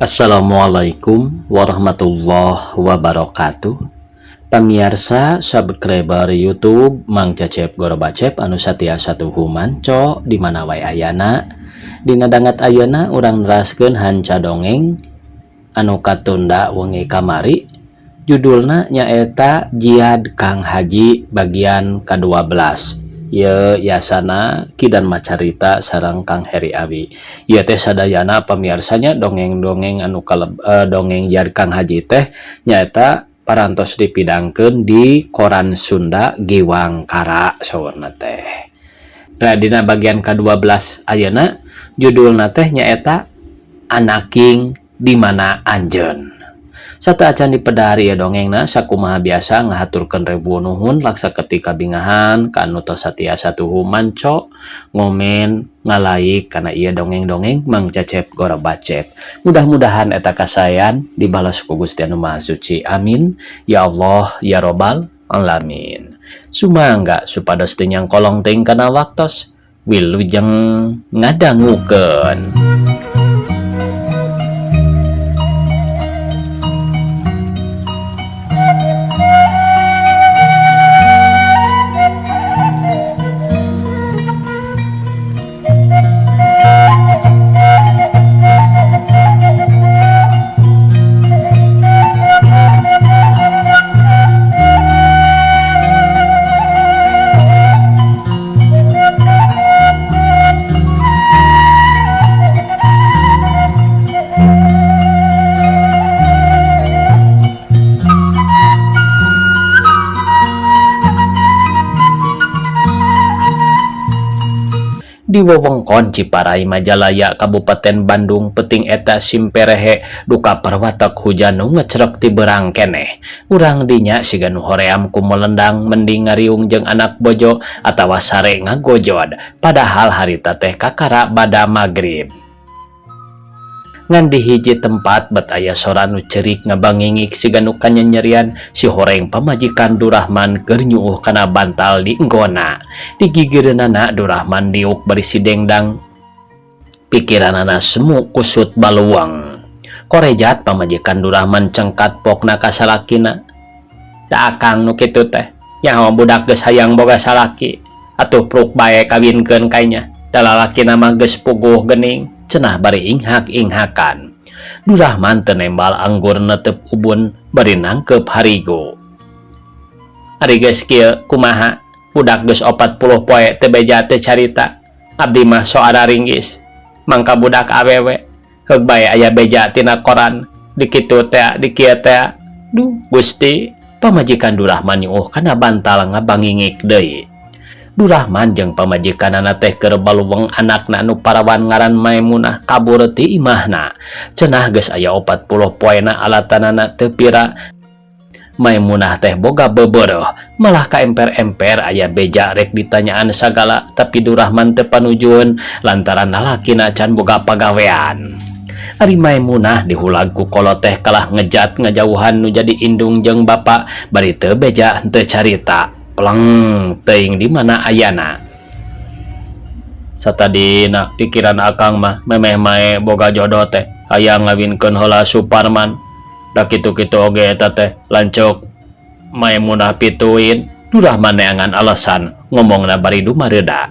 Assalamualaikum warahmatullahi wabarakatuh. Pamirsa subscriber YouTube Mang Cecep Gorobacep anu satiasa tuhumanco di mana wae ayana. Dina dangat ayeuna urang neraskeun hanca dongeng anu katunda wengi kamari. Judulna nyaeta Jihad Kang Haji bagian ke-12. Ye yasana Kidan Macarita sareng Kang Heri Abi. Ieu teh sadayana pamiarsanya dongeng-dongeng anu dongeng Jihad Kang Haji teh nyaeta parantos dipidangkeun di koran Sunda Giwang Kara sawarna teh. Nah dina bagian ke-12 ayeuna judulna teh nyaeta Anaking di mana Anjeun. Sata acan dipedari ya dongengna sakumaha biasa ngahaturkeun rebu nuhun laksa ketika bingahan ka anu tos satiasa tuhumanco ngomen ngalaik kana ieu dongeng-dongeng Mang Cecep Gorobacep. Mudah-mudahan eta kasayan dibalas ku Gusti Anu Maha Suci. Amin ya Allah ya Robbal alamin. Sumangga supados teu nyangkolong teuing kana waktos wilujeng ngadangukeun. Di wewengkon Ciparai Majalaya Kabupaten Bandung peting eta simperehe duka perwatak hujan nu ngecrek ti beurang keneh. Urang dinya siga nu hoream ku melendang mending ngariung jeung anak bojo atawa sare ngagojod padahal harita teh kakara bada magrib. Ngan di hiji tempat bet aya sora nu cerik ngabangingik siga nu kanyanyerian si horeng pamajikan Durahman keur nyuuh kana bantal di enggona. Di gigireunana Durahman diuk bari si dengdang pikiranana semu kusut baluang. Korejat pamajikan Durahman cengkat pokna ka salakina. Da akang nu kitu teh nyaho budak geus hayang boga salaki atuh pruk bae kawinkeun kainya. Da lalakina mah geus puguh geuning cenah bari inghak-inghakan. Durahman teu nembal anggur netep ubun bari nangkep harigo. Ari geus kieu kumaha? Budak geus 40 poe teu beja teu carita. Abdi mah so ringgis. Mangka budak awewe heug bae aya beja tina koran. Di kitu teh, di kieu teh. Duh, Gusti, pamajikan Durahman nyuuh kana bantal ngabangingik deui. Durahman jeung pamajikanana teh keur baluweng anakna anu parawan ngaran Maimunah kabur ti imahna. Cenah geus aya 40 poena alatanana teu pira. Maimunah teh boga bebereuh, malah ka emper-emper aya beja rek ditanyaan sagala tapi Durahman teu panujueun lantaran lalakina can boga pagawean. Ari Maimunah dihulag ku kolot teh kalah ngejat ngajauhan nu jadi indung jeung bapa bari teu beja teu carita. Peleng teuing di mana ayana. Satadina pikiran akang mah memeh mae boga jodoh teh hayang ngawinkeun heula Suparman. Da kitu-kitu oge eta teh lancuk Maimunah pituin. Durahman neangan alasan ngomongna bari dumareuda.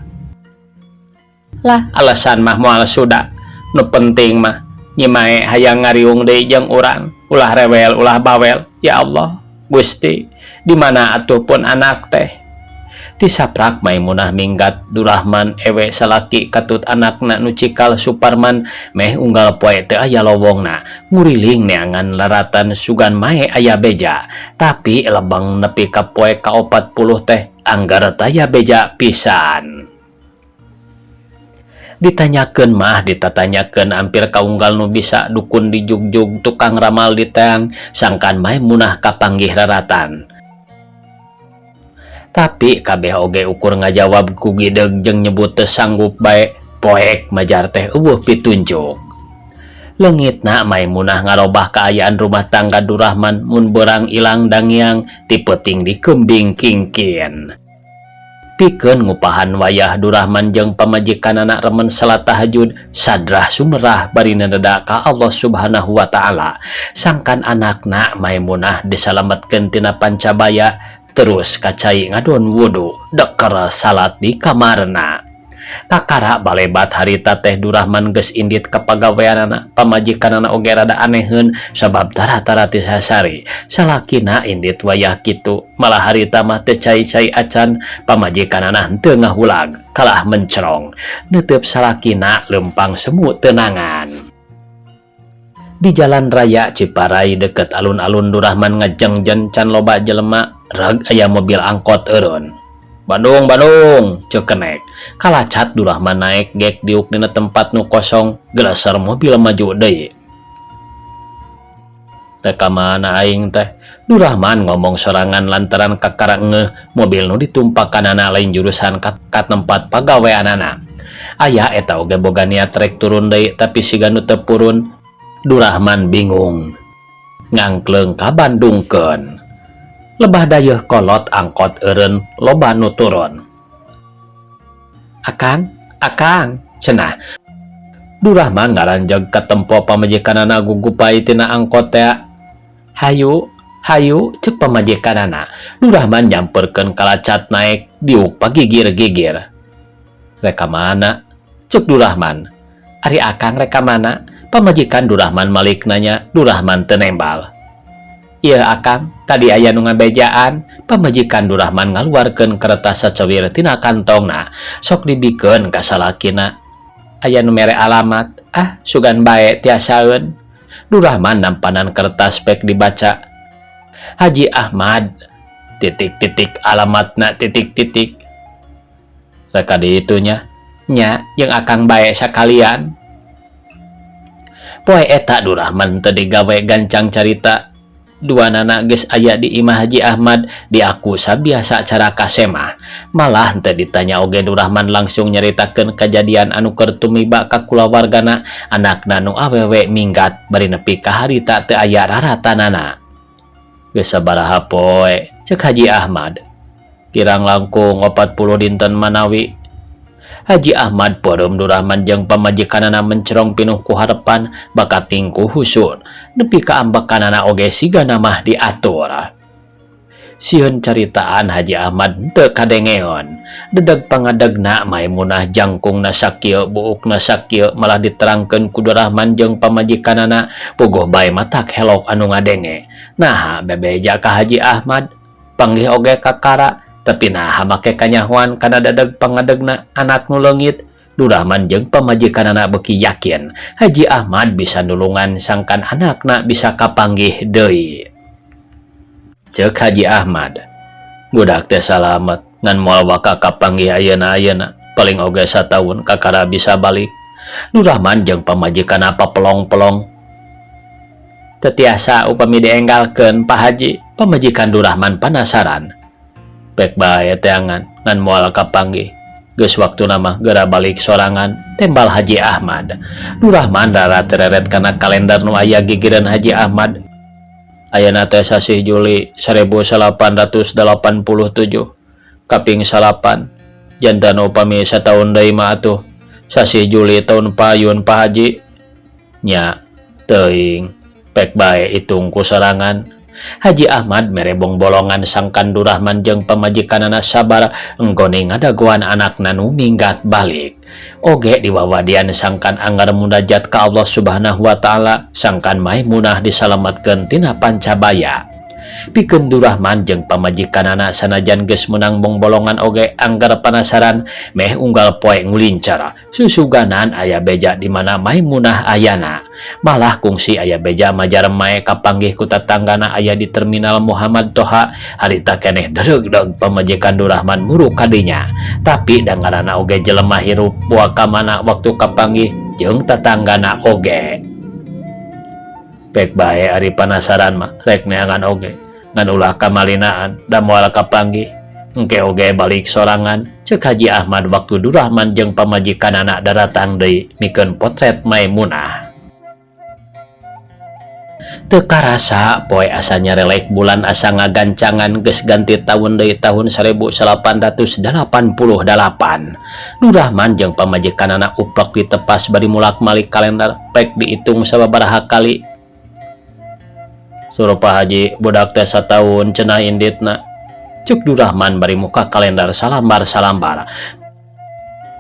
Lah alasan mah moal suda. Nu penting mah nyi mae hayang ngariung deui jeung urang. Ulah rewel ulah bawel. Ya Allah Gusti, di mana atuh pun anak teh. Tisaprak Maimunah minggat Durahman ewe salaki katut anakna nu cikal Suparman meh unggal poe teu aya lowongna. Nguriling neangan laratan sugan mae aya beja. Tapi lebang nepi ka poe ka-40 teh anggar taya beja pisan. Ditanyakeun mah ditatanyakeun hampir kaunggal nu bisa dukun di jugjug tukang ramal di teang sangkan Maimunah kapanggih raratan. Tapi kabeh oge ukur ngajawab ku gideg jeung nyebut teu sanggup bae poek majar teh eueuh pitunjuk. Leungitna Maimunah ngarobah kaayaan rumah tangga Durahman mun beurang ilang dangiang ti peuting dikembing kingkin. pikeun ngupahan wayah Durahman jeung pamajikanana remen salat tahajud sadrah sumerah bari nededa ka Allah Subhanahu wa taala sangkan anakna Maimunah disalametkeun tina pancabaya terus kacai ngadon wudu deker salat di kamarna. Kakara balebat harita teh Durahman geus indit ka pagaweanana pamajikanana oge rada aneheun sabab tara-tara ti sasari salakina indit wayah kitu malah harita mah teu cai-cai acan pamajikanana henteu ngahulag kalah mencerong neuteub salakina lempang semu tenangan. Di jalan raya Ciparai deket alun-alun Durahman ngajengjen can loba jelema reg aya mobil angkot eureun. Bandung ceu kenek kalacat Durahman naik gek diuk dina tempat nu kosong geleser mobil maju deui. Reka mana aing teh Durahman ngomong sorangan lantaran kakara ngeuh mobil nu ditumpakanana lain jurusan ka tempat pagaweanana. Aya eta oge boga niat rek turun deui tapi siga nu teu purun. Durahman bingung ngangkleung ka Bandungkeun. Lebah dayeuh kolot angkot eureun loba nu turun. Akang cenah Durahman ngaranjeg ka tempo pamajikanana gugupai tina angkot teh. Hayu ceuk pamajikanana. Durahman nyamperkeun kalacat naik diuk pagigir-gigir. Reka mana ceuk Durahman. Ari akang reka mana? Pamajikan Durahman malik nanya. Durahman teu nembal. Ieu akang tadi aya nu ngabejaan. Pamajikan Durahman ngaluarkeun kertas sacewir tina kantongna sok dibikeun ka salakina. Aya nu mere alamat. Sugan bae tiasaeun. Durahman nampanan kertas pek dibaca. Haji Ahmad alamatna reka diitunya nya jeung akang bae sakalian. Poe eta Durahman teu digawe gancang carita. Dua nana geus aya di imah Haji Ahmad diaku sabiasa cara kasemah. Malah teu ditanya oge Durahman langsung nyaritakeun kajadian anu keur tumiba ka kulawargana anakna nu awewe minggat bari nepi ka harita teu aya raratanana. Geus sabaraha poe ceuk Haji Ahmad. Kirang langkung 40 dinten manawi. Haji Ahmad poreum Durahman jeung pamajikanana mencerong pinuh ku harepan bakat tingku husun nepi ka ambekanana oge sigana mah diatur. Sieun caritaan Haji Ahmad teu kadengeon. Dedeg pangadegna Maimunah jangkungna sakieu buukna sakieu malah diterangkeun ku Durahman jeung pamajikanana puguh bae matak helok anu ngadenge. Nah bebeja ka Haji Ahmad panggih oge kakara tapi nah make kanyahoan kana dadeg pangadegna anak nu leungit. Durahman jeung pamajikanana beuki yakin Haji Ahmad bisa nulungan sangkan anakna bisa kapanggih deui. Ceuk Haji Ahmad, budak teh salamet ngan moal waka kapanggih ayeuna-ayeuna paling oge sataun kakara bisa balik. Durahman jeung pamajikanana papelong-pelong. Teu tiasa upami dienggalkeun Pak Haji. Pamajikan Durahman panasaran. Pek bae teangan ngan moal kapanggih. Geus waktuna mah geura balik sorangan tembal Haji Ahmad. Durahman rara tereret kana kalender nu aya gigireun Haji Ahmad. Ayeuna teh sasih Juli 1887 kaping 8 janten upami sataun deui mah atuh sasih Juli tahun payun Pak Haji. Nya teuing pek bae itung ku sorangan. Haji Ahmad merebong bolongan sangkan Durahman jeung pamajikanana sabar enggone ngadagoan anakna nu minggat balik. Oge diwawadian sangkan anggar munajat ka Allah Subhanahu wa taala sangkan Maimunah disalametkeun tina pancabaya. Pikeun Durahman jeung pamajikanana sanajan geus meunang bolongan oge anggar panasaran meh unggal poe ngulincer susuganan aya beja di mana Maimunah ayana. Malah kungsi aya beja majar mae kapanggih ku tatanggana aya di terminal Muhammad Toha. Harita keneh dereug pamajikan Durahman muru kadinya. Tapi dangarana oge jelema hirup buah kamana waktu kapanggih jeung tatanggana oge. Pek bae ari panasaran mah rek neangan oge ngan ulah kamalinaan da moal kapanggih engke oge balik sorangan ceuk Haji Ahmad waktu Durahman jeung pamajikanana daratang deui mikeun potret Maimunah. teka rasa poe asa nyarelek bulan asa ngagancangan geus ganti tahun deui tahun 1888. Nurahman jeung pamajikanana uplek ditepas bari mulak-malik kalender pek diitung sababaraha kali. Suruh Pak Haji budak teh sataun cenah inditna, cuk Nurahman bari muka kalender salambar-salambar.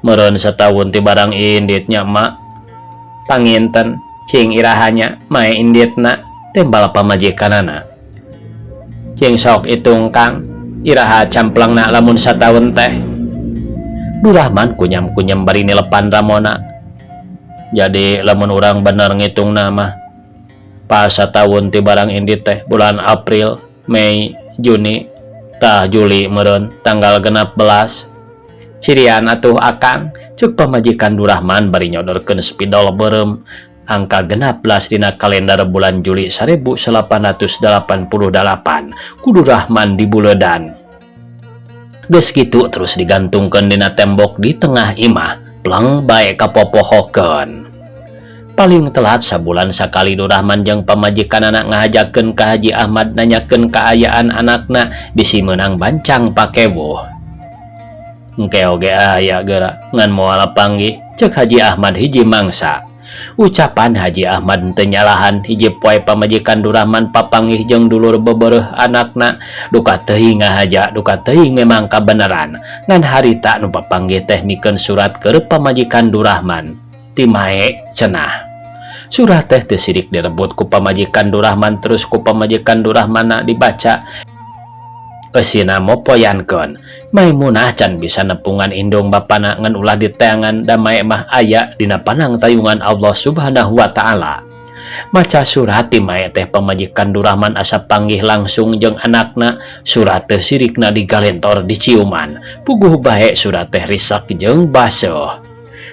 Meureun setahun ti barang inditnya mak, panginten cing irahanya mae inditna tembal pamajikanana. Cing sok itung kang iraha camplangna lamun satahun teh. Nurahman kunyam-kunyam bari nilepan Ramona. Jadi lamun urang bener ngitung nama pas satahun ti barang indit teh bulan April, Mei, Juni, tah Juli meureun tanggal 16. Cirian atuh akang, cuk pamajikan Nurahman bari nyodorkeun spidol beureum angka 16 dina kalender bulan Juli 1888 ku Nurahman di Buledan. Geus kitu terus digantungkeun dina tembok di tengah imah, pleng bae kapopohokeun. Paling telat sabulan sakali Nurahman jeung pamajikanana ngahajakeun ka Haji Ahmad nanyakeun kaayaan anakna bisi meunang bancang pakewuh. Engke oge aya geura ngan moal panggih, ceuk Haji Ahmad hiji mangsa. Ucapan Haji Ahmad teu nyalahan, hiji poe pamajikan Nurahman papanggih jeung dulur bebereh anakna, duka teuing ngahaja, duka teuing memang kabeneran. Ngan harita nu papanggih teh mikeun surat keur pamajikan Nurahman. Ti mae cenah. Surat teh teu sidik direbut ku pamajikan Nurahman, terus ku pamajikan Nurahmanna dibaca. Eusina mopoyankeun, Maimunah can bisa nepungan indung bapana ngan ulah diteangan da mae mah aya dina panang tayungan Allah Subhanahu wa Ta'ala. Maca surat ti mae teh pamajikan Nurahman asa panggih langsung jeung anakna. Surat teh sirikna digalentor diciuman, puguh bae surat teh risak jeung baseuh.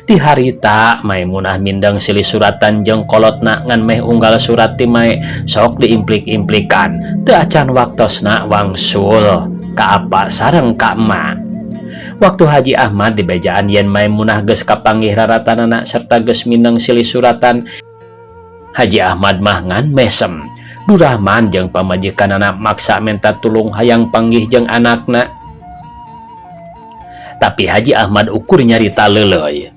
Ti harita Maimunah mindeng silih suratan jeung kolotna ngan meh unggal surat ti mae sok diimplik-implikan, teu acan waktosna wangsul ka apa sareng ka emak. Waktu Haji Ahmad di bejaan yen Maimunah geus kapanggih raratanana serta geus mindeng silih suratan, Haji Ahmad mah ngan mesem. Nurahman jeung pamajikanana maksa minta tulung hayang panggih jeung anakna. Tapi Haji Ahmad ukur nyarita leuleuy.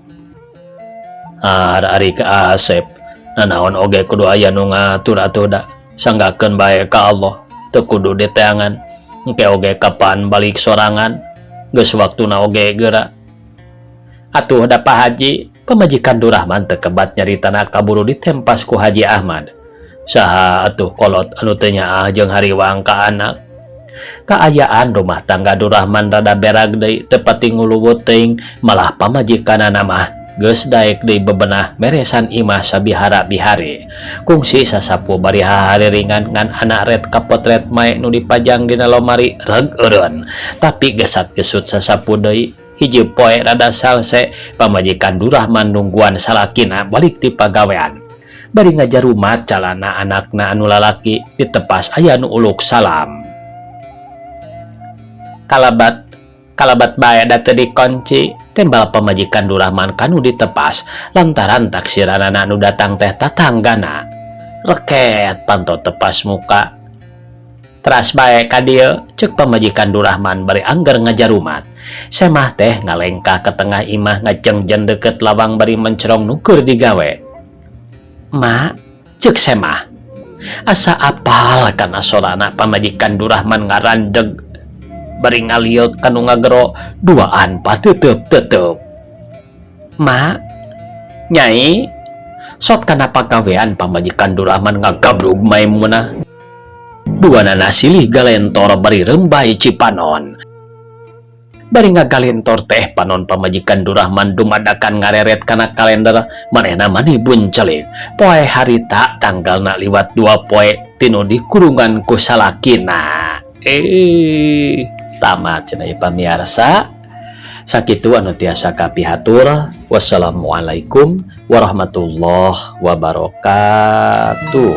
Ari ka Asep, nanaon oge kudu aya nu ngatur atuh da, sanggakeun bae ka Allah, teu kudu diteangan. Engke oge kapan balik sorangan, geus waktuna oge geura. Atuh da Pak Haji, pamajikan Nurahman teu kebat nyaritana kaburu ditempas ku Haji Ahmad. Saha atuh kolot anu teu nyaah jeung hariwang ka anak. Kaayaan rumah tangga Nurahman rada berag deui, teu pati nguluwut teuing, malah pamajikanana mah geus daek deui bebenah meresan imah sabihara-bihari. Kungsi sasapu bari hahariringan ngan anak red kapotret mae nu dipajang dina lomari reg eureun. Tapi gesat gesut sasapu deui. Hiji poe rada salse, pamajikan Nurahman nungguan salakina balik ti pagawean. Bari ngajarumat calana anakna anu lalaki ditepas aya nu uluk salam. Kalabat bae da teu dikunci, tembal pamajikan Nurahman kanu ditepas lantaran taksiranana anu datang teh tatanggana. Reket panto tepas muka. Teras bae ka dieu, ceuk pamajikan Nurahman bari angger ngajarumat. Semah teh ngalengkah ke tengah imah ngajengjen deket lawang bari mencerong nu keur digawe. "Ma," ceuk Semah. Asa apal kana sorana pamajikan Nurahman ngarandeg bari ngaliuk kanu ngagero duaan pateuteub-teuteub. "Ma, Nyai," sot kana pagawean pamajikan Nurahman ngagabrug Maimunah. Duanana silih galentor bari rembay cipanon. Bari ngagalentor teh panon pamajikan Nurahman dumadakan ngareret kana kalender manehna manibun celik. Poe harita tanggalna liwat 2 poe tinu dikurungan ku salakina. Tamat cenah pamiarsa. Sakitu anu tiasa kapihatur. Wassalamualaikum warahmatullahi wabarakatuh.